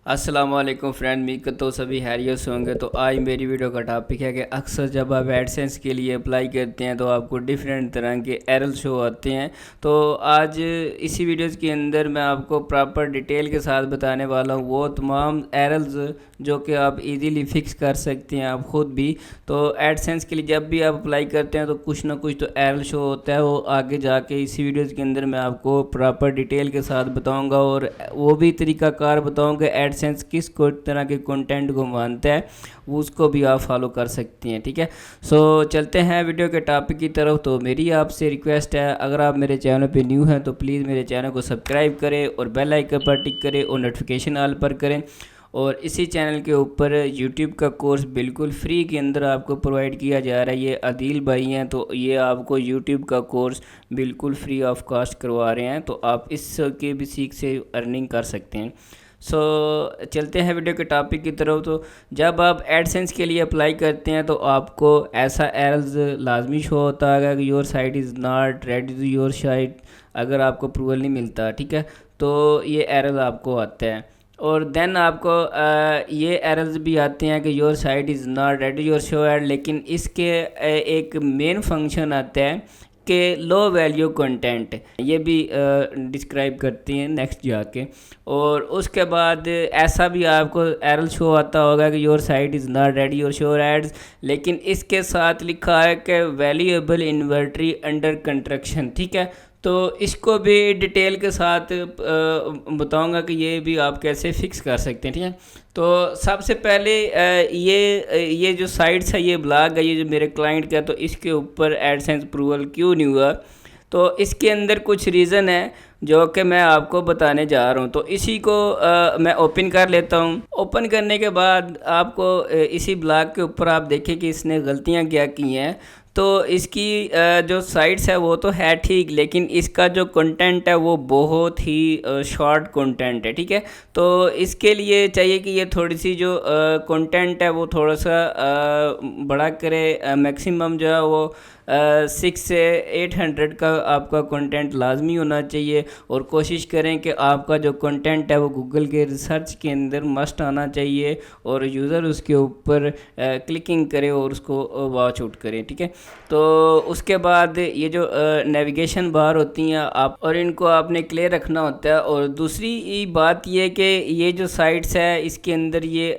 السلام علیکم فرینڈ، امید کرتا ہوں سبھی خیریت سے ہوں گے۔ تو آج میری ویڈیو کا ٹاپک ہے کہ اکثر جب آپ ایڈسنس کے لیے اپلائی کرتے ہیں تو آپ کو ڈیفرنٹ طرح کے ایرر شو آتے ہیں۔ تو آج اسی ویڈیوز کے اندر میں آپ کو پراپر ڈیٹیل کے ساتھ بتانے والا ہوں وہ تمام ایررز جو کہ آپ ایزیلی فکس کر سکتے ہیں آپ خود بھی۔ تو ایڈسنس کے لیے جب بھی آپ اپلائی کرتے ہیں تو کچھ نہ کچھ تو ایرر شو ہوتا ہے، وہ آگے جا کے اسی ویڈیوز کے اندر میں آپ کو پراپر ڈیٹیل کے ساتھ بتاؤں گا، اور وہ بھی طریقہ کار بتاؤں گا ایڈسنس کس طرح کے کنٹینٹ کو مانتا ہے، وہ اس کو بھی آپ فالو کر سکتے ہیں، ٹھیک ہے۔ سو چلتے ہیں ویڈیو کے ٹاپک کی طرف۔ تو میری آپ سے ریکویسٹ ہے، اگر آپ میرے چینل پہ نیو ہیں تو پلیز میرے چینل کو سبسکرائب کریں اور بیل آئیکن پر ٹک کریں اور نوٹیفیکیشن آل پر کریں۔ اور اسی چینل کے اوپر یوٹیوب کا کورس بالکل فری کے اندر آپ کو پرووائڈ کیا جا رہا ہے۔ یہ عدیل بھائی ہیں، تو یہ آپ کو یوٹیوب کا کورس بالکل فری آف کاسٹ کروا رہے ہیں، تو آپ اس کے بھی سیکھ سے ارننگ کر سکتے ہیں۔ سو چلتے ہیں ویڈیو کے ٹاپک کی طرف۔ تو جب آپ ایڈسنس کے لیے اپلائی کرتے ہیں تو آپ کو ایسا ایررز لازمی شو ہوتا ہے کہ your site is not ready to your site, اگر آپ کو اپروول نہیں ملتا، ٹھیک ہے، تو یہ ایرر آپ کو آتا ہے۔ اور دین آپ کو یہ ایررز بھی آتے ہیں کہ your site is not ready your show ad, لیکن اس کے ایک مین فنکشن آتا ہے کہ لو ویلیو کنٹینٹ، یہ بھی ڈسکرائب کرتی ہیں نیکسٹ جا کے۔ اور اس کے بعد ایسا بھی آپ کو ایرر شو آتا ہوگا کہ your site is not ready your show ads, لیکن اس کے ساتھ لکھا ہے کہ ویلیویبل انوینٹری انڈر کنسٹرکشن، ٹھیک ہے۔ تو اس کو بھی ڈیٹیل کے ساتھ بتاؤں گا کہ یہ بھی آپ کیسے فکس کر سکتے ہیں، ٹھیک ہے۔ تو سب سے پہلے یہ جو سائٹس ہے، یہ بلاگ ہے، یہ جو میرے کلائنٹ کا، تو اس کے اوپر ایڈسنس اپروول کیوں نہیں ہوا؟ تو اس کے اندر کچھ ریزن ہے جو کہ میں آپ کو بتانے جا رہا ہوں۔ تو اسی کو میں اوپن کر لیتا ہوں۔ اوپن کرنے کے بعد آپ کو اسی بلاگ کے اوپر آپ دیکھیں کہ اس نے غلطیاں کیا کی ہیں۔ تو اس کی جو سائٹس ہے وہ تو ہے ٹھیک، لیکن اس کا جو کنٹینٹ ہے وہ بہت ہی شارٹ کنٹینٹ ہے، ٹھیک ہے۔ تو اس کے لیے چاہیے کہ یہ تھوڑی سی جو کنٹینٹ ہے وہ تھوڑا سا بڑا کرے، میکسیمم جو ہے وہ 600 سے 800 کا آپ کا کنٹینٹ لازمی ہونا چاہیے، اور کوشش کریں کہ آپ کا جو کنٹینٹ ہے وہ گوگل کے ریسرچ کے اندر مسٹ آنا چاہیے، اور یوزر اس کے اوپر کلکنگ کرے اور اس کو واچ آؤٹ کریں، ٹھیک ہے۔ تو اس کے بعد یہ جو نیویگیشن بار ہوتی ہیں اور ان کو آپ نے کلیئر رکھنا ہوتا ہے۔ اور دوسری بات یہ کہ یہ جو سائٹس ہے اس کے اندر یہ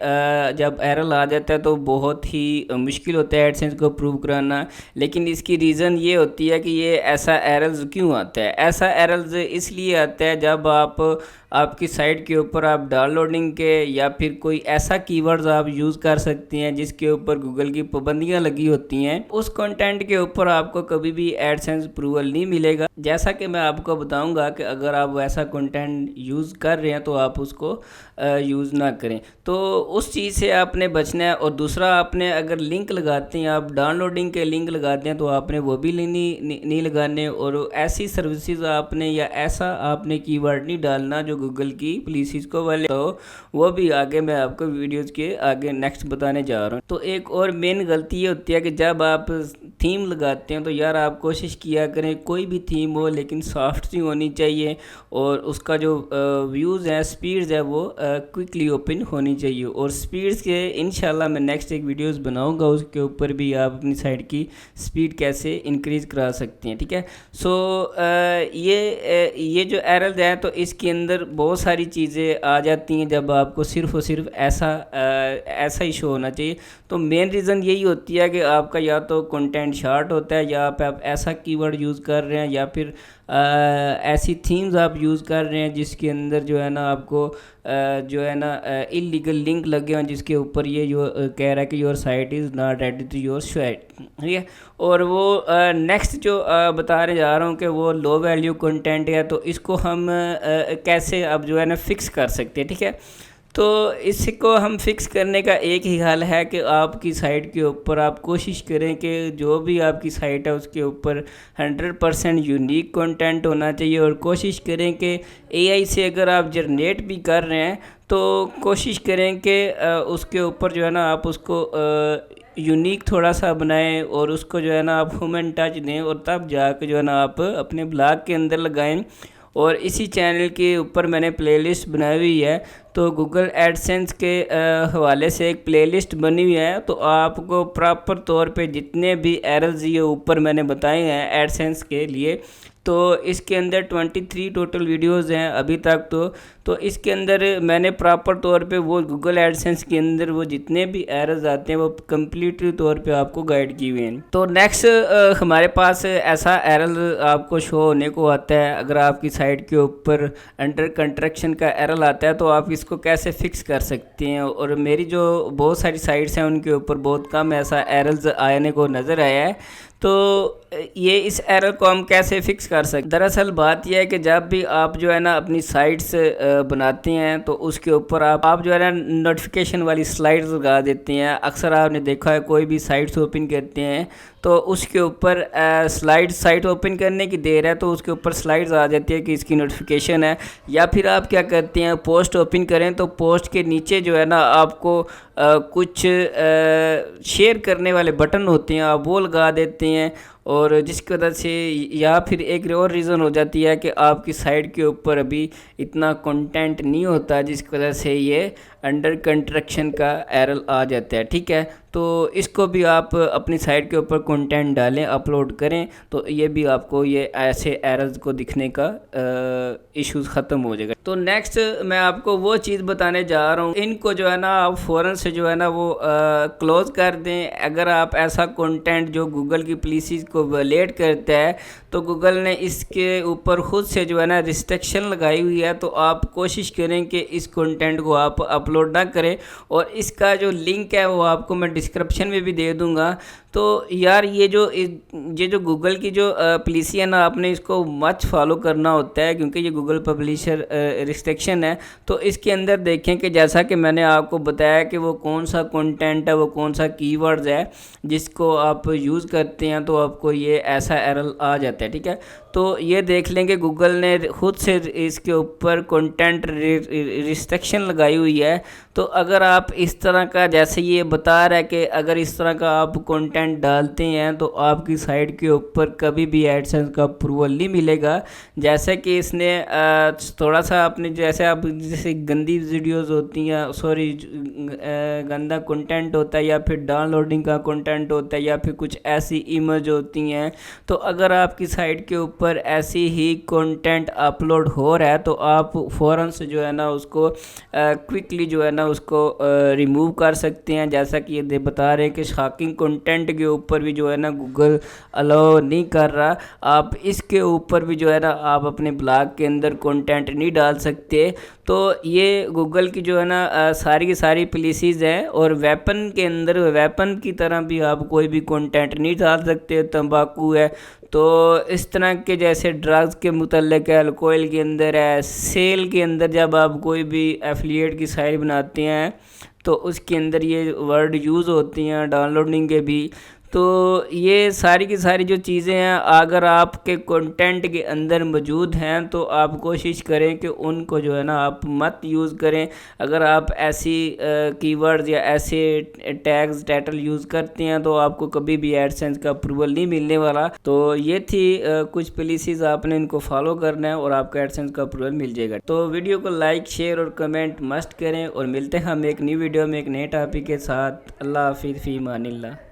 جب ایرر آ جاتا ہے تو بہت ہی مشکل ہوتا ہے ایڈسنس کو اپروو کرانا، لیکن اس کی ریزن یہ ہوتی ہے کہ یہ ایسا ایررز کیوں آتا ہے؟ ایسا ایررز اس لیے آتا ہے جب آپ کی سائٹ کے اوپر آپ ڈاؤن لوڈنگ کے یا پھر کوئی ایسا کی ورڈز آپ یوز کر سکتے ہیں جس کے اوپر گوگل کی پابندیاں لگی ہوتی ہیں، اس کنٹینٹ کے اوپر آپ کو کبھی بھی ایڈسنس اپروول نہیں ملے گا۔ جیسا کہ میں آپ کو بتاؤں گا کہ اگر آپ ایسا کنٹینٹ یوز کر رہے ہیں تو آپ اس کو یوز نہ کریں، تو اس چیز سے آپ نے بچنا ہے۔ اور دوسرا، آپ نے اگر لنک لگاتے ہیں، آپ ڈاؤن لوڈنگ کے لنک لگاتے ہیں، تو آپ نے وہ بھی نہیں لگانے، اور ایسی سروسز آپ نے یا ایسا آپ نے کی ورڈ نہیں ڈالنا جو گوگل کی پالیسیز کو والے ہو، وہ بھی آگے میں آپ کو ویڈیوز کے آگے نیکسٹ بتانے جا رہا ہوں۔ تو ایک اور مین غلطی یہ ہوتی ہے کہ جب آپ تھیم لگاتے ہیں تو یار آپ کوشش کیا کریں کوئی بھی تھیم ہو لیکن سافٹ سی ہونی چاہیے، اور اس کا جو ویوز ہے، سپیڈز ہے، وہ کوئکلی اوپن ہونی چاہیے۔ اور سپیڈز کے انشاءاللہ میں نیکسٹ ایک ویڈیوز بناؤں گا، اس کے اوپر بھی آپ اپنی سائٹ کی سپیڈ کیسے انکریز کرا سکتے ہیں، ٹھیک ہے۔ سو یہ جو ایررز ہے تو اس کے اندر بہت ساری چیزیں آ جاتی ہیں جب آپ کو صرف اور صرف ایسا ہی شو ہونا چاہیے۔ تو مین ریزن یہی ہوتی ہے کہ آپ کا یا تو کنٹینٹ شارٹ ہوتا ہے، یا آپ ایسا کی ورڈ یوز کر رہے ہیں، یا پھر ایسی تھیمز آپ یوز کر رہے ہیں جس کے اندر جو ہے نا آپ کو جو ہے نا انلیگل لنک لگے ہیں، جس کے اوپر یہ جو کہہ رہا ہے کہ your site is not ready to your site, ٹھیک ہے۔ اور وہ نیکسٹ جو بتانے جا رہا ہوں کہ وہ لو ویلیو کنٹینٹ ہے، تو اس کو ہم کیسے اب جو ہے نا فکس کر سکتے ہیں، ٹھیک ہے۔ تو اس کو ہم فکس کرنے کا ایک ہی حل ہے کہ آپ کی سائٹ کے اوپر آپ کوشش کریں کہ جو بھی آپ کی سائٹ ہے اس کے اوپر 100% یونیک کنٹینٹ ہونا چاہیے، اور کوشش کریں کہ اے آئی سے اگر آپ جنریٹ بھی کر رہے ہیں تو کوشش کریں کہ اس کے اوپر جو ہے نا آپ اس کو یونیک تھوڑا سا بنائیں، اور اس کو جو ہے نا آپ ہیومن ٹچ دیں، اور تب جا کے جو ہے نا آپ اپنے بلاگ کے اندر لگائیں۔ اور اسی چینل کے اوپر میں نے پلے لسٹ بنائی ہوئی ہے. تو گوگل ایڈسنس کے حوالے سے ایک پلے لسٹ بنی ہوئی ہے. تو آپ کو پراپر طور پہ جتنے بھی ایررز یہ اوپر میں نے بتائے ہیں ایڈسنس کے لیے، تو اس کے اندر 23 ٹوٹل ویڈیوز ہیں ابھی تک. تو اس کے اندر میں نے پراپر طور پہ وہ گوگل ایڈسنس کے اندر وہ جتنے بھی ایررز آتے ہیں وہ کمپلیٹلی طور پہ آپ کو گائیڈ کی ہوئے ہیں. تو نیکسٹ ہمارے پاس ایسا ایرر آپ کو شو ہونے کو آتا ہے. اگر آپ کی سائٹ کے اوپر انڈر کنسٹرکشن کا ایرر آتا ہے تو آپ اس کو کیسے فکس کر سکتے ہیں. اور میری جو بہت ساری سائٹس ہیں ان کے اوپر بہت کم ایسا ایررز آنے کو نظر آیا ہے. تو یہ اس ایرر کو ہم کیسے فکس کر سکتے؟ دراصل بات یہ ہے کہ جب بھی آپ جو ہے نا اپنی سائٹس بناتے ہیں تو اس کے اوپر آپ جو ہے نا نوٹیفیکیشن والی سلائڈز لگا دیتے ہیں. اکثر آپ نے دیکھا ہے کوئی بھی سائٹس اوپن کرتے ہیں تو اس کے اوپر سائٹ اوپن کرنے کی دیر ہے تو اس کے اوپر سلائڈز آ جاتی ہے کہ اس کی نوٹیفیکیشن ہے. یا پھر آپ کیا کرتے ہیں، پوسٹ اوپن کریں تو پوسٹ کے نیچے جو ہے نا آپ کو کچھ شیئر کرنے والے بٹن ہوتے ہیں، آپ وہ لگا دیتے ہیں. اور جس کی وجہ سے یا پھر ایک اور ریزن ہو جاتی ہے کہ آپ کی سائٹ کے اوپر ابھی اتنا کنٹینٹ نہیں ہوتا جس کی وجہ سے یہ انڈر کنسٹرکشن کا ایرر آ جاتا ہے. ٹھیک ہے، تو اس کو بھی آپ اپنی سائٹ کے اوپر کنٹینٹ ڈالیں، اپلوڈ کریں تو یہ بھی آپ کو یہ ایسے ایررز کو دکھنے کا ایشوز ختم ہو جائے گا. تو نیکسٹ میں آپ کو وہ چیز بتانے جا رہا ہوں، ان کو جو ہے نا آپ فوراً سے جو ہے نا وہ کلوز کر دیں. اگر آپ ایسا کنٹینٹ جو گوگل کی پالیسیز کو ویلیٹ کرتا ہے تو گوگل نے اس کے اوپر خود سے جو ہے نا ریسٹرکشن لگائی ہوئی ہے. تو آپ کوشش کریں کہ اس کنٹینٹ کو آپ اپلوڈ نہ کریں. اور اس کا جو لنک ہے وہ آپ کو میں ڈسکرپشن میں بھی دے دوں گا. تو یار یہ جو گوگل کی جو پالیسی ہے نا، آپ نے اس کو مچ فالو کرنا ہوتا ہے کیونکہ یہ گوگل پبلیشر ریسٹرکشن ہے. تو اس کے اندر دیکھیں کہ جیسا کہ میں نے آپ کو بتایا کہ وہ کون سا کنٹینٹ ہے، وہ کون سا کی ورڈز ہے جس کو آپ یوز کرتے ہیں تو آپ کو یہ ایسا ایرر آ جاتا ہے. ٹھیک ہے، تو یہ دیکھ لیں کہ گوگل نے خود سے اس کے اوپر کنٹینٹ ریسٹرکشن لگائی ہوئی ہے. تو اگر آپ اس طرح کا، جیسے یہ بتا رہا ہے کہ اگر اس طرح کا آپ کنٹینٹ ڈالتے ہیں تو آپ کی سائٹ کے اوپر کبھی بھی ایڈسنس کا اپروول نہیں ملے گا. جیسے کہ اس نے تھوڑا سا اپنے جیسے گندی ویڈیوز ہوتی ہیں، گندا کنٹینٹ ہوتا ہے یا پھر ڈاؤن لوڈنگ کا کنٹینٹ ہوتا ہے یا پھر کچھ ایسی ایمیج ہوتی ہیں، تو اگر آپ کی سائٹ کے اوپر ایسی ہی کنٹینٹ اپلوڈ ہو رہا ہے تو آپ فوراً سے جو ہے نا اس کو کوئکلی جو ہے نا اس کو ریموو کر سکتے ہیں. جیسا کہ یہ بتا رہے ہیں کہ شاکنگ کنٹینٹ کے اوپر بھی جو ہے نا گوگل الاؤ نہیں کر رہا. آپ اس کے اوپر بھی جو ہے نا آپ اپنے بلاگ کے اندر کنٹینٹ نہیں ڈال سکتے. تو یہ گوگل کی جو ہے نا ساری کی ساری پالیسیز ہیں. اور ویپن کے اندر ویپن کی طرح بھی آپ کوئی بھی کنٹینٹ نہیں ڈال سکتے. تمباکو ہے تو اس طرح کے جیسے ڈرگز کے متعلق ہے، الکوئل کے اندر ہے، سیل کے اندر جب آپ کوئی بھی ایفیلیٹ کی سائٹ بناتے ہیں تو اس کے اندر یہ ورڈ یوز ہوتی ہیں، ڈاؤن لوڈنگ کے بھی. تو یہ ساری کی ساری جو چیزیں ہیں اگر آپ کے کنٹینٹ کے اندر موجود ہیں تو آپ کوشش کریں کہ ان کو جو ہے نا آپ مت یوز کریں. اگر آپ ایسی کی ورڈز یا ایسے ٹیگز ٹائٹل یوز کرتے ہیں تو آپ کو کبھی بھی ایڈسنس کا اپروول نہیں ملنے والا. تو یہ تھی کچھ پالیسیز، آپ نے ان کو فالو کرنا ہے اور آپ کا ایڈسنس کا اپروول مل جائے گا. تو ویڈیو کو لائک، شیئر اور کمنٹ مسٹ کریں اور ملتے ہیں ہم ایک نئی ویڈیو میں ایک نئے ٹاپک کے ساتھ. اللہ حافظ، فی امان اللہ.